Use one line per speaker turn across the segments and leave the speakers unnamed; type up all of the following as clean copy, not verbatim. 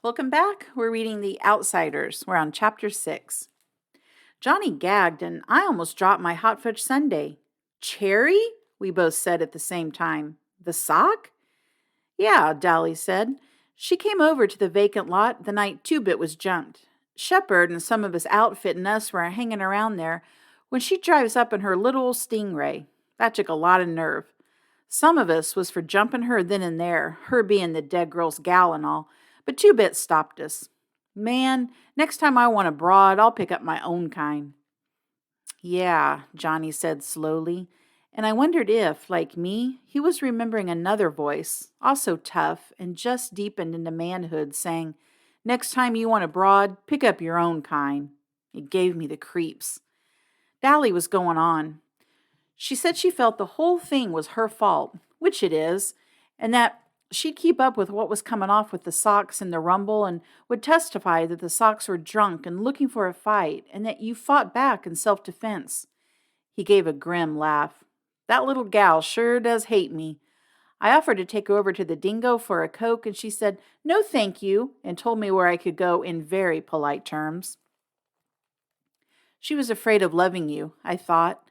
Welcome back. We're reading The Outsiders. We're on chapter 6. Johnny gagged, and I almost dropped my hot fudge sundae. Cherry? We both said at the same time. The sock? Yeah, Dolly said. She came over to the vacant lot the night Two-Bit was jumped. Shepard and some of his outfit and us were hanging around there when she drives up in her little old Stingray. That took a lot of nerve. Some of us was for jumping her then and there, her being the dead girl's gal and all, but Two-Bit stopped us. Man, next time I want a broad, I'll pick up my own kind. Yeah, Johnny said slowly, and I wondered if, like me, he was remembering another voice, also tough and just deepened into manhood, saying, "Next time you want a broad, pick up your own kind." It gave me the creeps. Dally was going on. She said she felt the whole thing was her fault, which it is, and that she'd keep up with what was coming off with the socks and the rumble and would testify that the socks were drunk and looking for a fight and that you fought back in self-defense. He gave a grim laugh. That little gal sure does hate me. I offered to take her over to the dingo for a Coke and she said, "No, thank you," and told me where I could go in very polite terms. She was afraid of loving you, I thought.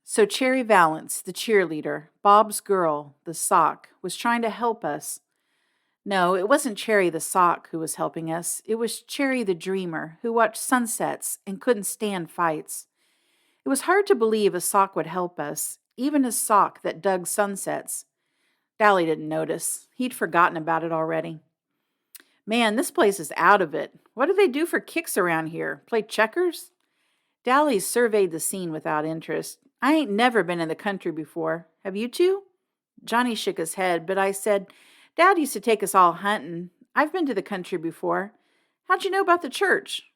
So Cherry Valance, the cheerleader, Bob's girl, the sock, was trying to help us. No, it wasn't Cherry the sock who was helping us. It was Cherry the dreamer who watched sunsets and couldn't stand fights. It was hard to believe a sock would help us, even a sock that dug sunsets. Dally didn't notice. He'd forgotten about it already. Man, this place is out of it. What do they do for kicks around here? Play checkers? Dally surveyed the scene without interest. I ain't never been in the country before. Have you two? Johnny shook his head, but I said, Dad used to take us all hunting. I've been to the country before. How'd you know about the church?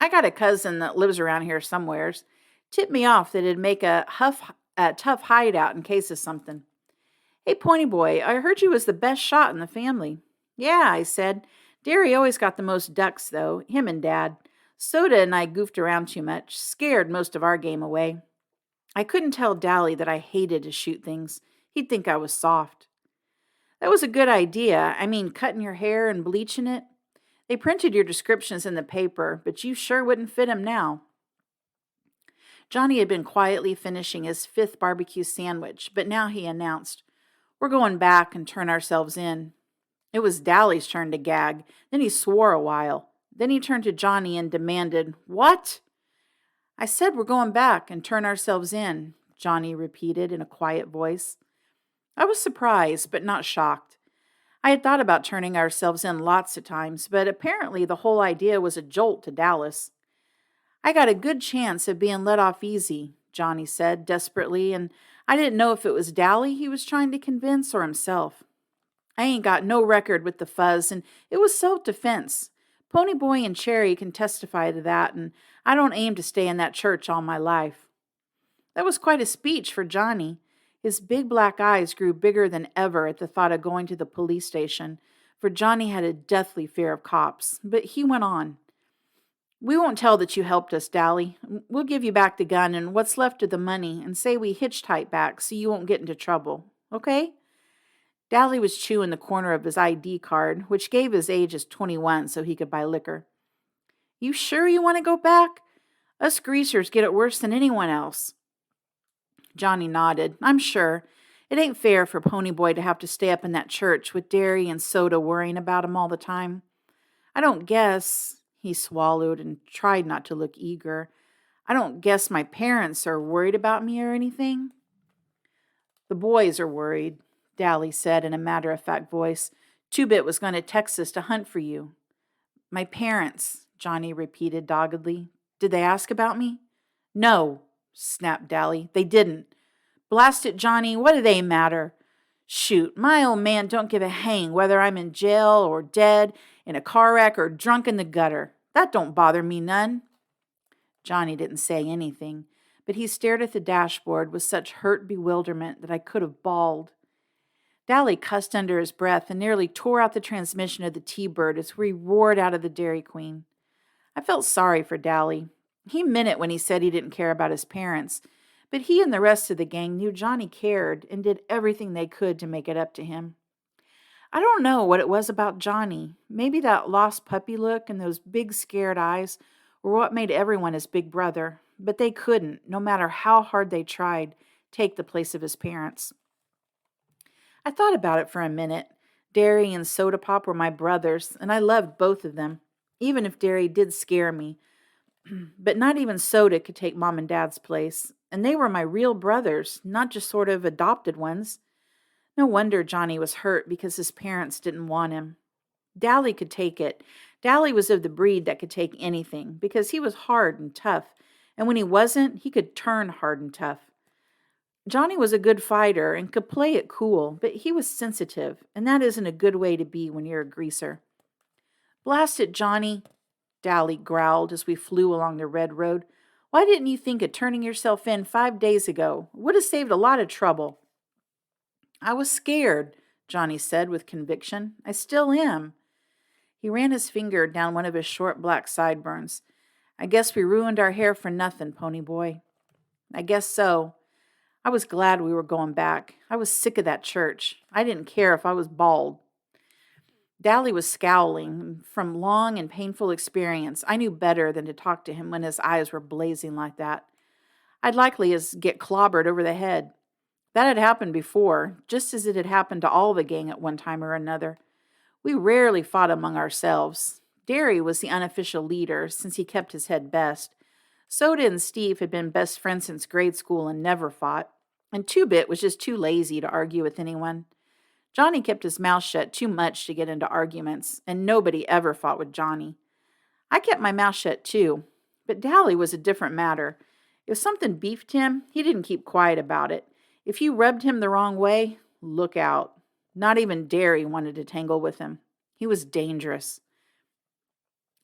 I got a cousin that lives around here somewheres. Tipped me off that it'd make a tough hideout in case of something. Hey, Ponyboy, I heard you was the best shot in the family. Yeah, I said. Darry always got the most ducks, though, him and Dad. Soda and I goofed around too much, scared most of our game away. I couldn't tell Dally that I hated to shoot things. He'd think I was soft. That was a good idea. I mean, cutting your hair and bleaching it. They printed your descriptions in the paper, but you sure wouldn't fit him now. Johnny had been quietly finishing his 5th barbecue sandwich, but now he announced, "We're going back and turn ourselves in." It was Dally's turn to gag. Then he swore a while. Then he turned to Johnny and demanded, "What?" "I said we're going back and turn ourselves in," Johnny repeated in a quiet voice. I was surprised, but not shocked. I had thought about turning ourselves in lots of times, but apparently the whole idea was a jolt to Dallas. "I got a good chance of being let off easy," Johnny said desperately, and I didn't know if it was Dally he was trying to convince or himself. "I ain't got no record with the fuzz, and it was self-defense. Ponyboy and Cherry can testify to that, and I don't aim to stay in that church all my life." That was quite a speech for Johnny. His big black eyes grew bigger than ever at the thought of going to the police station, for Johnny had a deathly fear of cops. But he went on. "We won't tell that you helped us, Dally. We'll give you back the gun and what's left of the money and say we hitchhiked back so you won't get into trouble. Okay?" Dally was chewing the corner of his ID card, which gave his age as 21 so he could buy liquor. "You sure you want to go back? Us greasers get it worse than anyone else." Johnny nodded. "I'm sure. It ain't fair for Ponyboy to have to stay up in that church with Darry and Soda worrying about him all the time. I don't guess," he swallowed and tried not to look eager, "I don't guess my parents are worried about me or anything." "The boys are worried," Dally said in a matter-of-fact voice. "Two-Bit was going to Texas to hunt for you." "My parents," Johnny repeated doggedly. "Did they ask about me?" "No," snapped Dally. "They didn't. Blast it, Johnny, what do they matter? Shoot, my old man don't give a hang whether I'm in jail or dead, in a car wreck or drunk in the gutter. That don't bother me none." Johnny didn't say anything, but he stared at the dashboard with such hurt bewilderment that I could have bawled. Dally cussed under his breath and nearly tore out the transmission of the T-Bird as we roared out of the Dairy Queen. I felt sorry for Dally. He meant it when he said he didn't care about his parents, but he and the rest of the gang knew Johnny cared and did everything they could to make it up to him. I don't know what it was about Johnny. Maybe that lost puppy look and those big scared eyes were what made everyone his big brother, but they couldn't, no matter how hard they tried, take the place of his parents. I thought about it for a minute. Darry and Sodapop were my brothers, and I loved both of them, even if Darry did scare me. But not even Soda could take Mom and Dad's place, and they were my real brothers, not just sort of adopted ones. No wonder Johnny was hurt because his parents didn't want him. Dally could take it. Dally was of the breed that could take anything because he was hard and tough, and when he wasn't, he could turn hard and tough. Johnny was a good fighter and could play it cool, but he was sensitive, and that isn't a good way to be when you're a greaser. Blast it, Johnny, Dally growled as we flew along the red road. Why didn't you think of turning yourself in 5 days ago? Would have saved a lot of trouble. I was scared, Johnny said with conviction. I still am. He ran his finger down one of his short black sideburns. I guess we ruined our hair for nothing, Ponyboy. I guess so. I was glad we were going back. I was sick of that church. I didn't care if I was bald. Dally was scowling. From long and painful experience, I knew better than to talk to him when his eyes were blazing like that. I'd likely as get clobbered over the head. That had happened before, just as it had happened to all the gang at one time or another. We rarely fought among ourselves. Darry was the unofficial leader, since he kept his head best. Soda and Steve had been best friends since grade school and never fought. And Two-Bit was just too lazy to argue with anyone. Johnny kept his mouth shut too much to get into arguments, and nobody ever fought with Johnny. I kept my mouth shut too, but Dally was a different matter. If something beefed him, he didn't keep quiet about it. If you rubbed him the wrong way, look out. Not even Darry wanted to tangle with him. He was dangerous.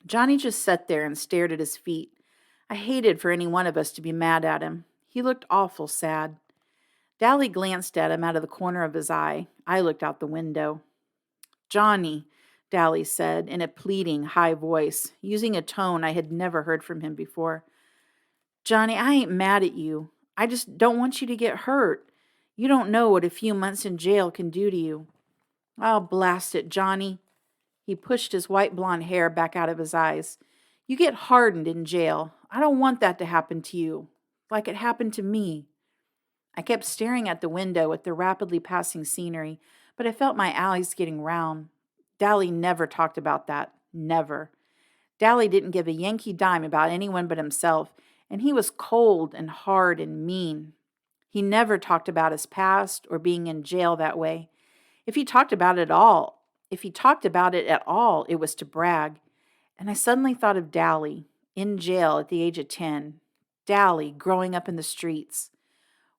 Johnny just sat there and stared at his feet. I hated for any one of us to be mad at him. He looked awful sad. Dally glanced at him out of the corner of his eye. I looked out the window. Johnny, Dally said in a pleading, high voice, using a tone I had never heard from him before. Johnny, I ain't mad at you. I just don't want you to get hurt. You don't know what a few months in jail can do to you. Oh, blast it, Johnny. He pushed his white blonde hair back out of his eyes. You get hardened in jail. I don't want that to happen to you, like it happened to me. I kept staring at the window at the rapidly passing scenery, but I felt my eyes getting round. Dally never talked about that. Never. Dally didn't give a Yankee dime about anyone but himself, and he was cold and hard and mean. He never talked about his past or being in jail that way. If he talked about it at all, it was to brag. And I suddenly thought of Dally, in jail at the age of 10. Dally, growing up in the streets.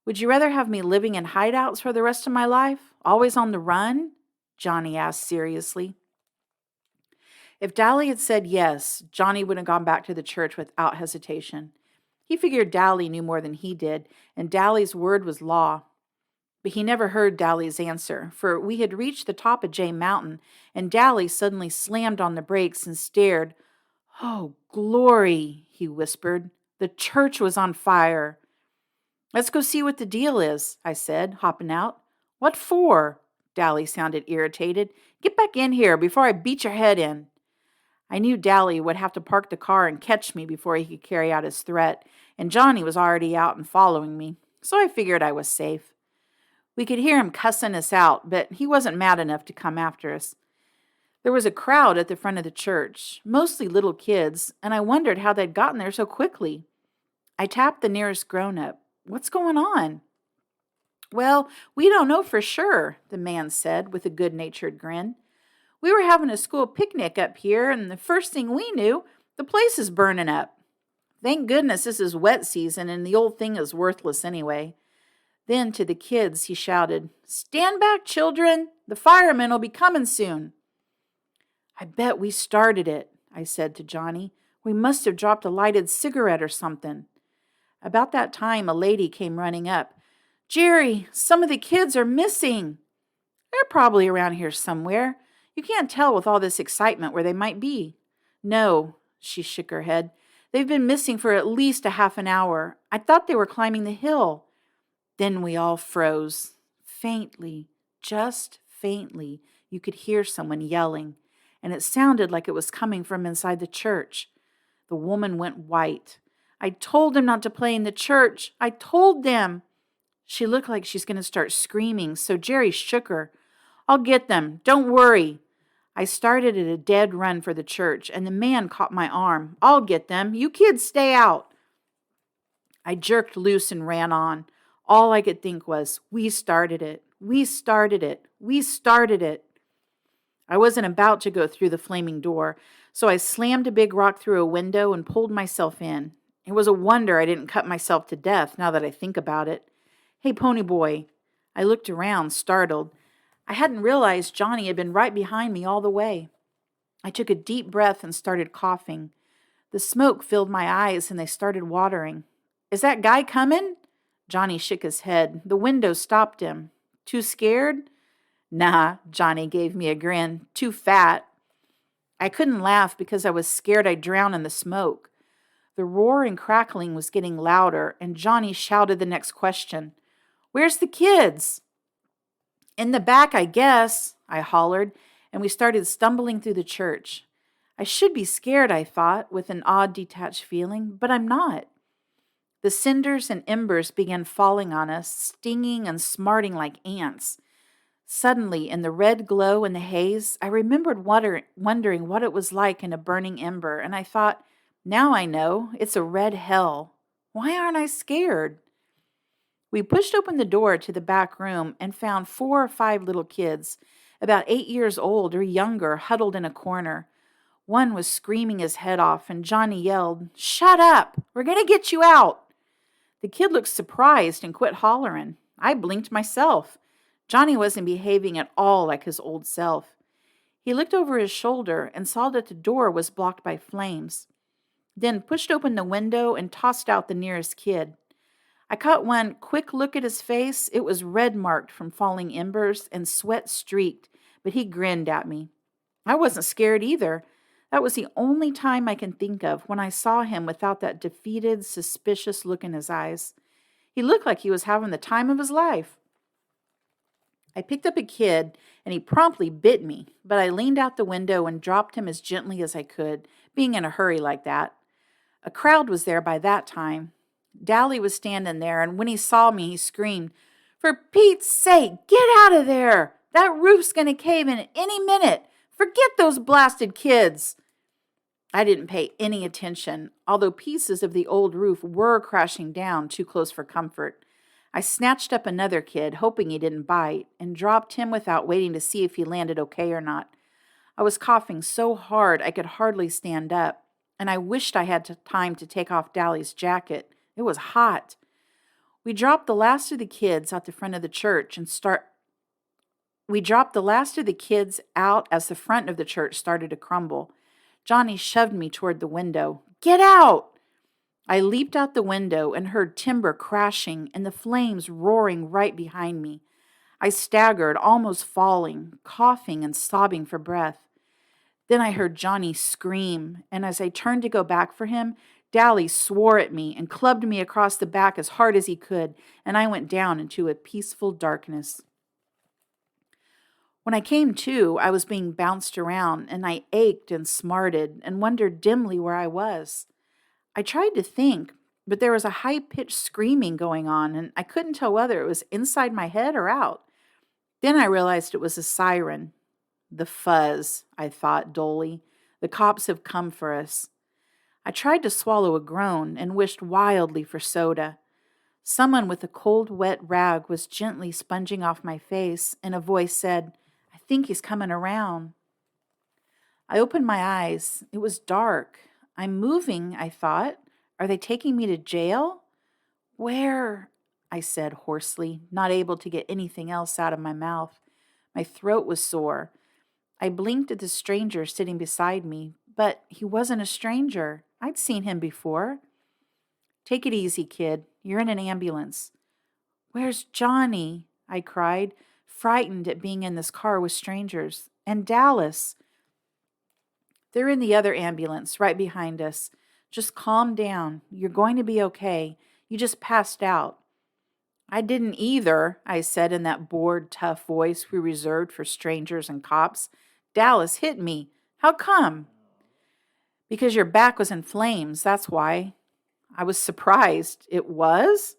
Would you rather have me living in hideouts for the rest of my life? Always on the run? Johnny asked seriously. If Dally had said yes, Johnny would have gone back to the church without hesitation. He figured Dally knew more than he did, and Dally's word was law. But he never heard Dally's answer, for we had reached the top of Jay Mountain, and Dally suddenly slammed on the brakes and stared. Oh, glory, he whispered. The church was on fire. Let's go see what the deal is, I said, hopping out. What for? Dally sounded irritated. Get back in here before I beat your head in. I knew Dally would have to park the car and catch me before he could carry out his threat, and Johnny was already out and following me, so I figured I was safe. We could hear him cussing us out, but he wasn't mad enough to come after us. There was a crowd at the front of the church, mostly little kids, and I wondered how they'd gotten there so quickly. I tapped the nearest grown-up. What's going on? Well, we don't know for sure, the man said with a good-natured grin. We were having a school picnic up here, and the first thing we knew, the place is burning up. Thank goodness this is wet season, and the old thing is worthless anyway. Then to the kids, he shouted, Stand back, children! The firemen will be coming soon. I bet we started it, I said to Johnny. We must have dropped a lighted cigarette or something. About that time, a lady came running up. Jerry, some of the kids are missing. They're probably around here somewhere. You can't tell with all this excitement where they might be. No, she shook her head. They've been missing for at least a half an hour. I thought they were climbing the hill. Then we all froze. Faintly, just faintly. You could hear someone yelling, and it sounded like it was coming from inside the church. The woman went white. I told them not to play in the church. I told them. She looked like she's going to start screaming, so Jerry shook her. I'll get them. Don't worry. I started at a dead run for the church, and the man caught my arm. I'll get them. You kids stay out. I jerked loose and ran on. All I could think was, we started it. We started it. We started it. I wasn't about to go through the flaming door, so I slammed a big rock through a window and pulled myself in. It was a wonder I didn't cut myself to death, now that I think about it. Hey, Ponyboy. I looked around, startled. I hadn't realized Johnny had been right behind me all the way. I took a deep breath and started coughing. The smoke filled my eyes and they started watering. Is that guy coming? Johnny shook his head. The window stopped him. Too scared? Nah, Johnny gave me a grin. Too fat. I couldn't laugh because I was scared I'd drown in the smoke. The roar and crackling was getting louder, and Johnny shouted the next question. Where's the kids? In the back, I guess, I hollered, and we started stumbling through the church. I should be scared, I thought, with an odd detached feeling, but I'm not. The cinders and embers began falling on us, stinging and smarting like ants. Suddenly, in the red glow and the haze, I remembered wondering what it was like in a burning ember, and I thought, now I know, it's a red hell. Why aren't I scared? We pushed open the door to the back room and found 4 or 5 little kids, about 8 years old or younger, huddled in a corner. One was screaming his head off, and Johnny yelled, Shut up! We're going to get you out! The kid looked surprised and quit hollering. I blinked myself. Johnny wasn't behaving at all like his old self. He looked over his shoulder and saw that the door was blocked by flames, then pushed open the window and tossed out the nearest kid. I caught one quick look at his face. It was red-marked from falling embers and sweat-streaked, but he grinned at me. I wasn't scared either. That was the only time I can think of when I saw him without that defeated, suspicious look in his eyes. He looked like he was having the time of his life. I picked up a kid, and he promptly bit me, but I leaned out the window and dropped him as gently as I could, being in a hurry like that. A crowd was there by that time. Darry was standing there, and when he saw me, he screamed, For Pete's sake, get out of there! That roof's going to cave in any minute! Forget those blasted kids! I didn't pay any attention, although pieces of the old roof were crashing down too close for comfort. I snatched up another kid, hoping he didn't bite, and dropped him without waiting to see if he landed okay or not. I was coughing so hard I could hardly stand up, and I wished I had time to take off Darry's jacket. It was hot. We dropped the last of the kids out the front of the church We dropped the last of the kids out as the front of the church started to crumble. Johnny shoved me toward the window. Get out! I leaped out the window and heard timber crashing and the flames roaring right behind me. I staggered, almost falling, coughing and sobbing for breath. Then I heard Johnny scream, and as I turned to go back for him, Darry swore at me and clubbed me across the back as hard as he could, and I went down into a peaceful darkness. When I came to, I was being bounced around, and I ached and smarted and wondered dimly where I was. I tried to think, but there was a high-pitched screaming going on, and I couldn't tell whether it was inside my head or out. Then I realized it was a siren. The fuzz, I thought dully. The cops have come for us. I tried to swallow a groan and wished wildly for soda. Someone with a cold, wet rag was gently sponging off my face, and a voice said, I think he's coming around. I opened my eyes. It was dark. I'm moving, I thought. Are they taking me to jail? Where? I said hoarsely, not able to get anything else out of my mouth. My throat was sore. I blinked at the stranger sitting beside me, but he wasn't a stranger. I'd seen him before. Take it easy, kid. You're in an ambulance. Where's Johnny? I cried, frightened at being in this car with strangers. And Dallas. They're in the other ambulance, right behind us. Just calm down. You're going to be okay. You just passed out. I didn't either, I said in that bored, tough voice we reserved for strangers and cops. Dallas hit me. How come? Because your back was in flames, that's why. I was surprised. It was?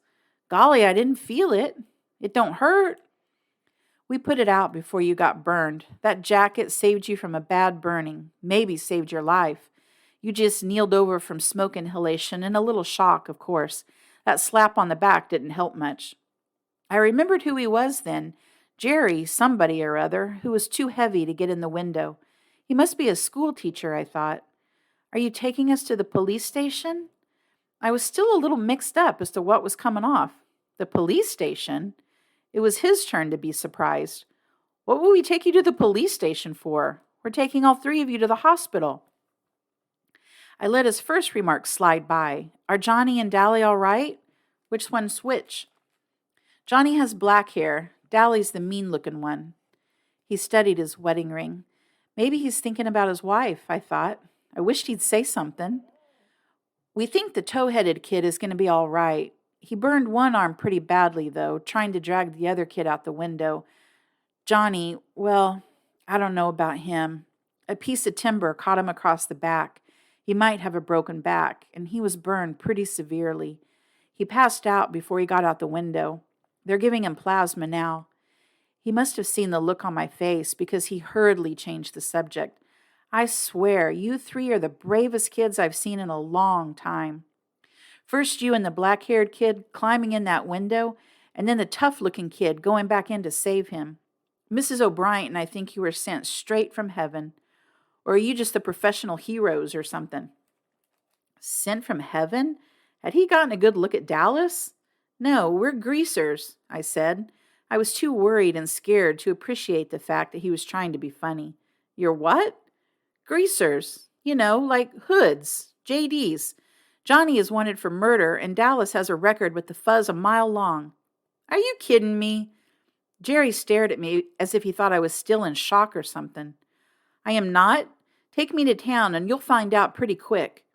Golly, I didn't feel it. It don't hurt. We put it out before you got burned. That jacket saved you from a bad burning, maybe saved your life. You just kneeled over from smoke inhalation and a little shock, of course. That slap on the back didn't help much. I remembered who he was then. Jerry, somebody or other, who was too heavy to get in the window. He must be a school teacher, I thought. Are you taking us to the police station? I was still a little mixed up as to what was coming off. The police station? It was his turn to be surprised. What will we take you to the police station for? We're taking all three of you to the hospital. I let his first remark slide by. Are Johnny and Dally all right? Which one's which? Johnny has black hair. Dally's the mean-looking one. He studied his wedding ring. Maybe he's thinking about his wife, I thought. I wished he'd say something. We think the tow-headed kid is going to be all right. He burned one arm pretty badly, though, trying to drag the other kid out the window. Johnny, well, I don't know about him. A piece of timber caught him across the back. He might have a broken back, and he was burned pretty severely. He passed out before he got out the window. They're giving him plasma now. He must have seen the look on my face because he hurriedly changed the subject. I swear, you three are the bravest kids I've seen in a long time. First you and the black-haired kid climbing in that window, and then the tough-looking kid going back in to save him. Mrs. O'Brien and I think you were sent straight from heaven. Or are you just the professional heroes or something? Sent from heaven? Had he gotten a good look at Dallas? No, we're greasers, I said. I was too worried and scared to appreciate the fact that he was trying to be funny. You're what? Greasers. You know, like hoods, JDs. Johnny is wanted for murder, and Dallas has a record with the fuzz a mile long. Are you kidding me? Jerry stared at me as if he thought I was still in shock or something. I am not. Take me to town, and you'll find out pretty quick.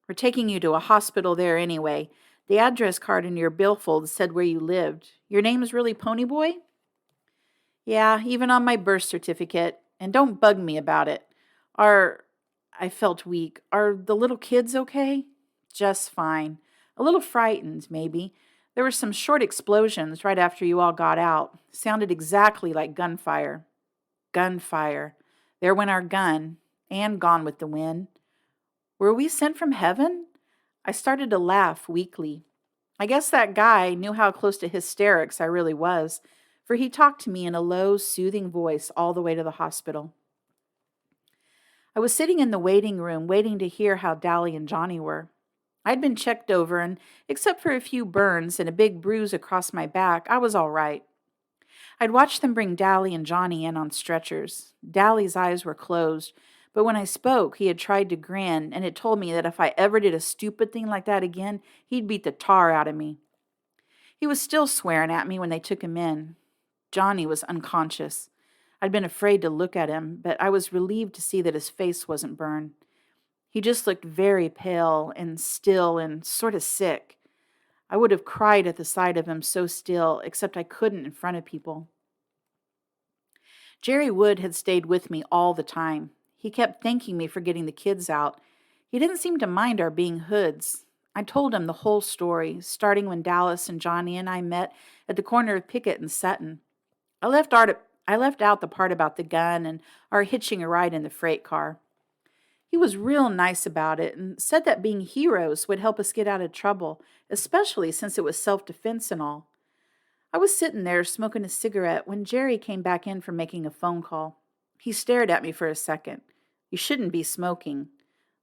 We're taking you to a hospital there anyway. The address card in your billfold said where you lived. Your name is really Ponyboy? Yeah, even on my birth certificate. And don't bug me about it. I felt weak. Are the little kids okay? Just fine. A little frightened, maybe. There were some short explosions right after you all got out. Sounded exactly like gunfire. Gunfire. There went our gun, and gone with the wind. Were we sent from heaven? I started to laugh weakly. I guess that guy knew how close to hysterics I really was, for he talked to me in a low, soothing voice all the way to the hospital. I was sitting in the waiting room waiting to hear how Dally and Johnny were. I'd been checked over, and except for a few burns and a big bruise across my back, I was all right. I'd watched them bring Dally and Johnny in on stretchers. Dally's eyes were closed, but when I spoke, he had tried to grin and had told me that if I ever did a stupid thing like that again, he'd beat the tar out of me. He was still swearing at me when they took him in. Johnny was unconscious. I'd been afraid to look at him, but I was relieved to see that his face wasn't burned. He just looked very pale and still and sort of sick. I would have cried at the sight of him so still, except I couldn't in front of people. Jerry Wood had stayed with me all the time. He kept thanking me for getting the kids out. He didn't seem to mind our being hoods. I told him the whole story, starting when Dallas and Johnny and I met at the corner of Pickett and Sutton. I left out the part about the gun and our hitching a ride in the freight car. He was real nice about it and said that being heroes would help us get out of trouble, especially since it was self-defense and all. I was sitting there smoking a cigarette when Jerry came back in from making a phone call. He stared at me for a second. You shouldn't be smoking.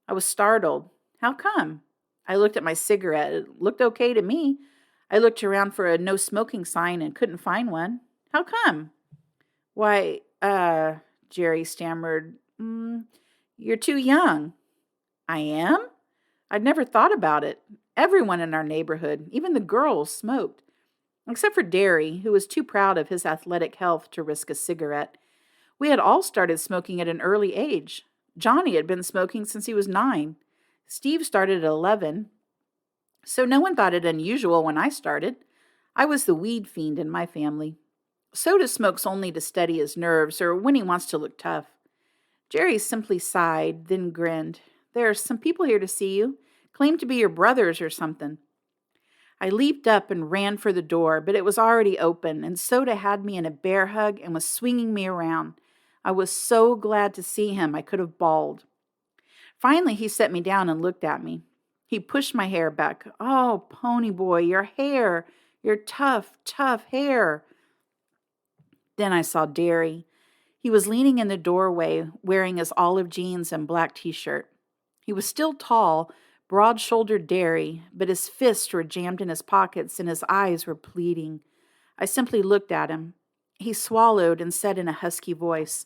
I was startled. How come? I looked at my cigarette. It looked okay to me. I looked around for a no smoking sign and couldn't find one. How come? Why, Jerry stammered, you're too young. I am? I'd never thought about it. Everyone in our neighborhood, even the girls, smoked. Except for Darry, who was too proud of his athletic health to risk a cigarette. We had all started smoking at an early age. Johnny had been smoking since he was 9. Steve started at 11. So no one thought it unusual when I started. I was the weed fiend in my family. Soda smokes only to steady his nerves or when he wants to look tough. Jerry simply sighed, then grinned. There are some people here to see you. Claim to be your brothers or something. I leaped up and ran for the door, but it was already open, and Soda had me in a bear hug and was swinging me around. I was so glad to see him, I could have bawled. Finally, he set me down and looked at me. He pushed my hair back. Oh, Ponyboy, your hair, your tough, tough hair. Then I saw Darry. He was leaning in the doorway, wearing his olive jeans and black t-shirt. He was still tall, broad-shouldered Darry, but his fists were jammed in his pockets and his eyes were pleading. I simply looked at him. He swallowed and said in a husky voice,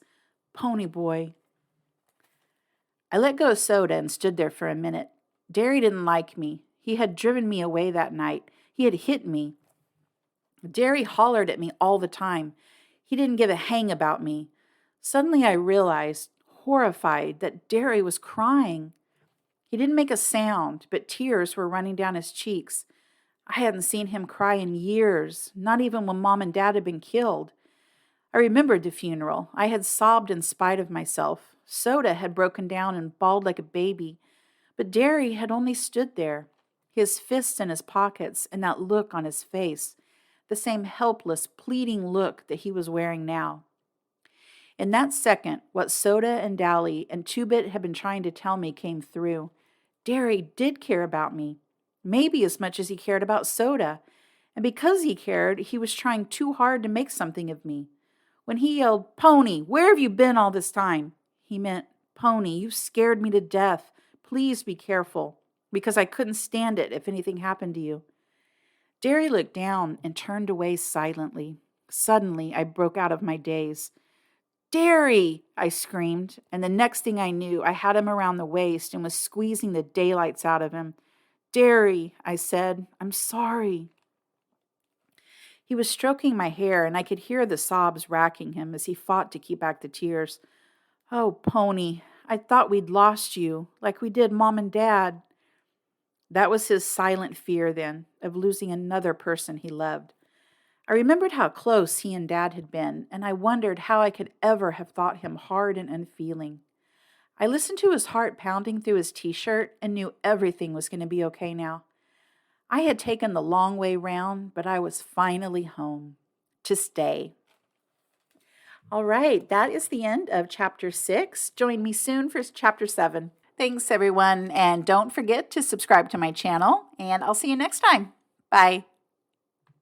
Ponyboy. I let go of Soda and stood there for a minute. Darry didn't like me. He had driven me away that night. He had hit me. Darry hollered at me all the time. He didn't give a hang about me. Suddenly I realized, horrified, that Darry was crying. He didn't make a sound, but tears were running down his cheeks. I hadn't seen him cry in years, not even when Mom and Dad had been killed. I remembered the funeral. I had sobbed in spite of myself. Soda had broken down and bawled like a baby, but Darry had only stood there, his fists in his pockets and that look on his face, the same helpless, pleading look that he was wearing now. In that second, what Soda and Dally and Two-Bit had been trying to tell me came through. Darry did care about me, maybe as much as he cared about Soda, and because he cared, he was trying too hard to make something of me. When he yelled, Pony, where have you been all this time? He meant, Pony, you've scared me to death. Please be careful, because I couldn't stand it if anything happened to you. Darry looked down and turned away silently. Suddenly, I broke out of my daze. Darry, I screamed, and the next thing I knew, I had him around the waist and was squeezing the daylights out of him. Darry, I said, I'm sorry. He was stroking my hair, and I could hear the sobs racking him as he fought to keep back the tears. Oh, Pony, I thought we'd lost you, like we did Mom and Dad. That was his silent fear, then, of losing another person he loved. I remembered how close he and Dad had been, and I wondered how I could ever have thought him hard and unfeeling. I listened to his heart pounding through his t-shirt and knew everything was going to be okay now. I had taken the long way round, but I was finally home. To stay. All right, that is the end of Chapter 6. Join me soon for Chapter 7. Thanks, everyone, and don't forget to subscribe to my channel, and I'll see you next time. Bye.